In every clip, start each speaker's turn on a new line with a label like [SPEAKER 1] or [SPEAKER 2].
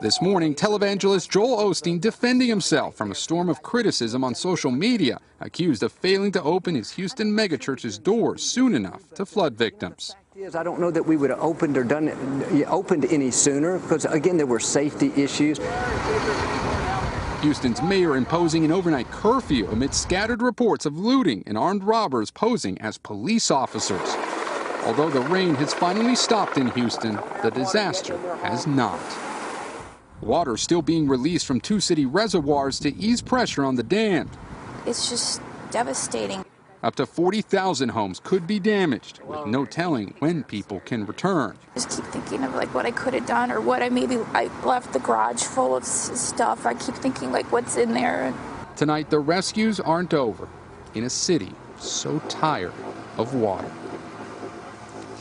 [SPEAKER 1] This morning, televangelist Joel Osteen defending himself from a storm of criticism on social media, accused of failing to open his Houston megachurch's doors soon enough to flood victims.
[SPEAKER 2] I don't know that we would have opened any sooner because, again, there were safety issues.
[SPEAKER 1] Houston's mayor imposing an overnight curfew amid scattered reports of looting and armed robbers posing as police officers. Although the rain has finally stopped in Houston, the disaster has not. Water still being released from two city reservoirs to ease pressure on the dam.
[SPEAKER 3] It's just devastating.
[SPEAKER 1] Up to 40,000 homes could be damaged, with no telling when people can return.
[SPEAKER 3] Just keep thinking of like what I could have done or what I left the garage full of stuff. I keep thinking like what's in there.
[SPEAKER 1] Tonight, the rescues aren't over in a city so tired of water.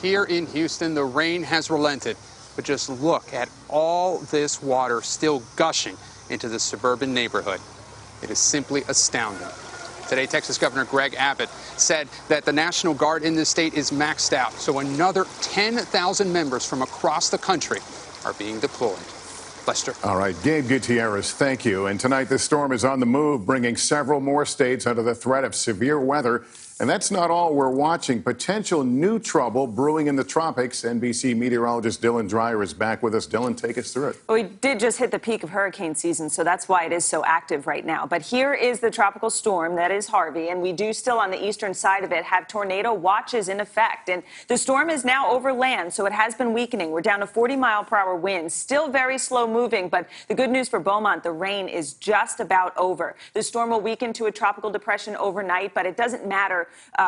[SPEAKER 1] Here in Houston, the rain has relented, but just look at all this water still gushing into the suburban neighborhood. It is simply astounding. Today, Texas Governor Greg Abbott said that the National Guard in this state is maxed out, so another 10,000 members from across the country are being deployed. Lester.
[SPEAKER 4] All right, Gabe Gutierrez, thank you. And tonight, the storm is on the move, bringing several more states under the threat of severe weather. And that's not all. We're watching potential new trouble brewing in the tropics. NBC meteorologist Dylan Dreyer is back with us. Dylan, take us through it.
[SPEAKER 5] We did just hit the peak of hurricane season, so that's why it is so active right now. But here is the tropical storm that is Harvey, and we do still on the eastern side of it have tornado watches in effect. And the storm is now over land, so it has been weakening. We're down to 40-mile-per-hour winds, still very slow moving. But the good news for Beaumont, the rain is just about over. The storm will weaken to a tropical depression overnight, but it doesn't matter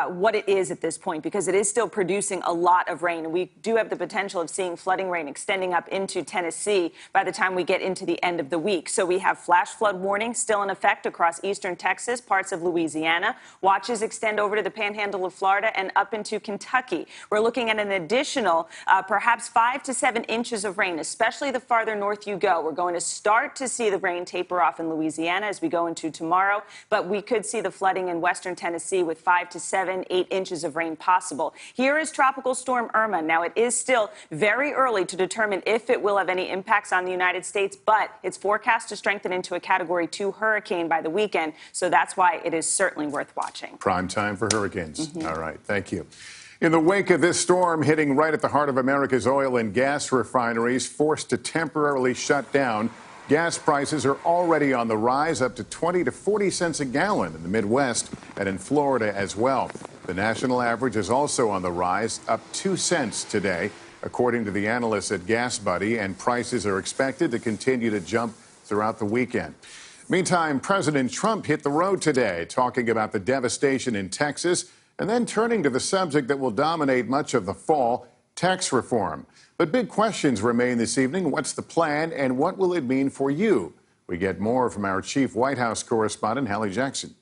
[SPEAKER 5] what it is at this point because it is still producing a lot of rain. We do have the potential of seeing flooding rain extending up into Tennessee by the time we get into the end of the week. So we have flash flood warnings still in effect across eastern Texas, parts of Louisiana. Watches extend over to the panhandle of Florida and up into Kentucky. We're looking at an additional perhaps 5 to 7 inches of rain, especially the farther north you go. We're going to start to see the rain taper off in Louisiana as we go into tomorrow, but we could see the flooding in western Tennessee with 5 to 7, 8 inches of rain possible. Here is Tropical Storm Irma. Now, it is still very early to determine if it will have any impacts on the United States, but it's forecast to strengthen into a Category 2 hurricane by the weekend, so that's why it is certainly worth watching.
[SPEAKER 4] Prime time for hurricanes. All right, thank you. In the wake of this storm hitting right at the heart of America's oil and gas refineries, forced to temporarily shut down, gas prices are already on the rise, up to 20 to 40 cents a gallon in the Midwest and in Florida as well. The national average is also on the rise, up 2 cents today, according to the analysts at Gas Buddy, and prices are expected to continue to jump throughout the weekend. Meantime, President Trump hit the road today, talking about the devastation in Texas, and then turning to the subject that will dominate much of the fall, tax reform. But big questions remain this evening. What's the plan, and what will it mean for you? We get more from our chief White House correspondent, Hallie Jackson.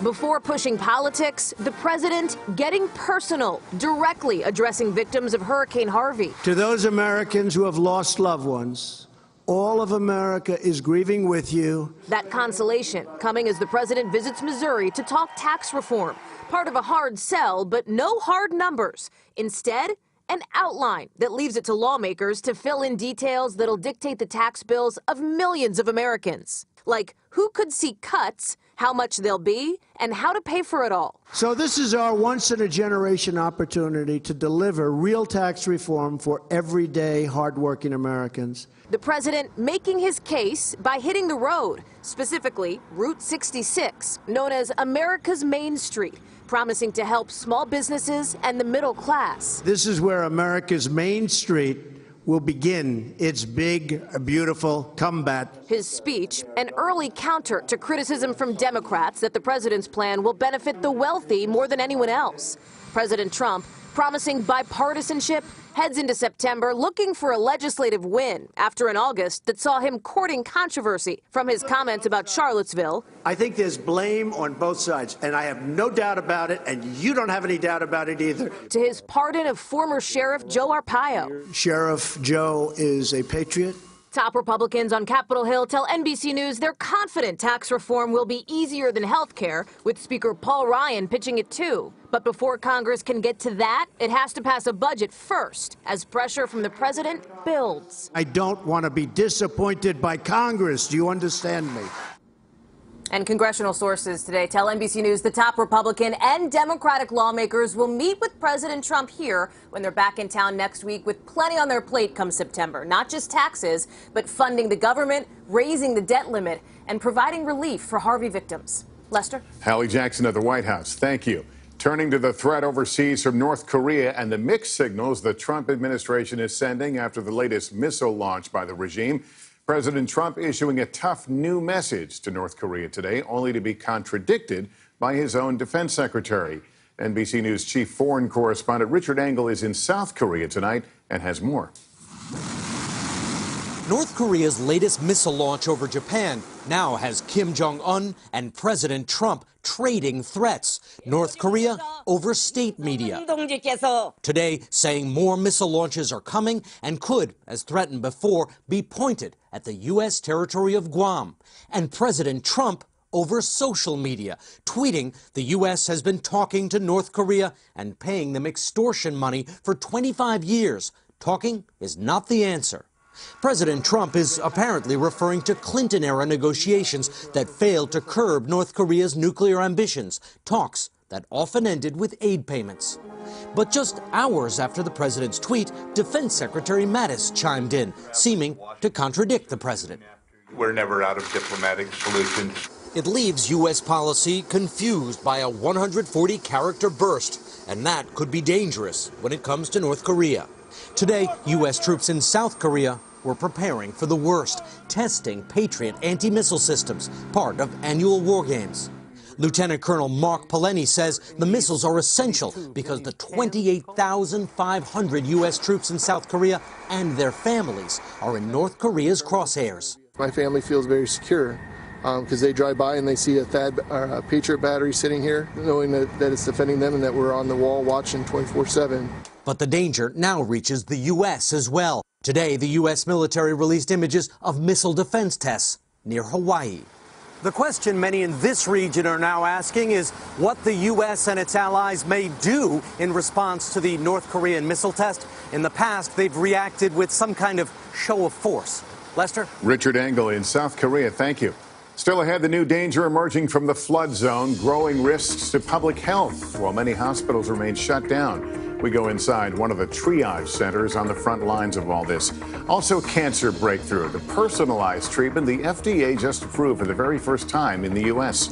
[SPEAKER 6] Before pushing politics, the president getting personal, directly addressing victims of Hurricane Harvey.
[SPEAKER 7] To those Americans who have lost loved ones, all of America is grieving with you.
[SPEAKER 6] That consolation coming as the president visits Missouri to talk tax reform. Part of a hard sell, but no hard numbers. Instead, an outline that leaves it to lawmakers to fill in details that'll dictate the tax bills of millions of Americans. Like who could see cuts, how much they'll be, and how to pay for it all.
[SPEAKER 7] So this is our once-in-a-generation opportunity to deliver real tax reform for everyday, hardworking Americans.
[SPEAKER 6] The president making his case by hitting the road, specifically Route 66, known as America's Main Street, promising to help small businesses and the middle class.
[SPEAKER 7] This is where America's Main Street will begin its big, beautiful comeback.
[SPEAKER 6] His speech, an early counter to criticism from Democrats that the president's plan will benefit the wealthy more than anyone else. President Trump promising bipartisanship, heads into September looking for a legislative win after an August that saw him courting controversy from his comments about Charlottesville.
[SPEAKER 7] I think there's blame on both sides, and I have no doubt about it, and you don't have any doubt about it either.
[SPEAKER 6] To his pardon of former Sheriff Joe Arpaio.
[SPEAKER 7] Sheriff Joe is a patriot.
[SPEAKER 6] Top Republicans on Capitol Hill tell NBC News they're confident tax reform will be easier than health care, with Speaker Paul Ryan pitching it too. But before Congress can get to that, it has to pass a budget first, as pressure from the president builds.
[SPEAKER 7] I don't want to be disappointed by Congress. Do you understand me?
[SPEAKER 6] And congressional sources today tell NBC News the top Republican and Democratic lawmakers will meet with President Trump here when they're back in town next week with plenty on their plate come September. Not just taxes, but funding the government, raising the debt limit, and providing relief for Harvey victims. Lester?
[SPEAKER 4] Hallie Jackson at the White House. Thank you. Turning to the threat overseas from North Korea and the mixed signals the Trump administration is sending after the latest missile launch by the regime. President Trump issuing a tough new message to North Korea today, only to be contradicted by his own defense secretary. NBC News chief foreign correspondent Richard Engel is in South Korea tonight and has more.
[SPEAKER 8] North Korea's latest missile launch over Japan now has Kim Jong-un and President Trump trading threats. North Korea over state media. Today saying more missile launches are coming and could, as threatened before, be pointed at the U.S. territory of Guam. And President Trump over social media, tweeting the U.S. has been talking to North Korea and paying them extortion money for 25 years. Talking is not the answer. President Trump is apparently referring to Clinton-era negotiations that failed to curb North Korea's nuclear ambitions, talks that often ended with aid payments. But just hours after the president's tweet, Defense Secretary Mattis chimed in, seeming to contradict the president.
[SPEAKER 9] We're never out of diplomatic solutions.
[SPEAKER 8] It leaves U.S. policy confused by a 140-character burst, and that could be dangerous when it comes to North Korea. Today, U.S. troops in South Korea were preparing for the worst, testing Patriot anti-missile systems, part of annual war games. Lieutenant Colonel Mark Peleni says the missiles are essential because the 28,500 U.S. troops in South Korea and their families are in North Korea's crosshairs.
[SPEAKER 10] My family feels very secure because they drive by and they see a Patriot battery sitting here, knowing that it's defending them and that we're on the wall watching 24/7.
[SPEAKER 8] But the danger now reaches the U.S. as well. Today, the U.S. military released images of missile defense tests near Hawaii.
[SPEAKER 11] The question many in this region are now asking is what the U.S. and its allies may do in response to the North Korean missile test. In the past, they've reacted with some kind of show of force. Lester?
[SPEAKER 4] Richard Engel in South Korea. Thank you. Still ahead, the new danger emerging from the flood zone, growing risks to public health while many hospitals remain shut down. We go inside one of the triage centers on the front lines of all this. Also, cancer breakthrough, the personalized treatment the FDA just approved for the very first time in the U.S.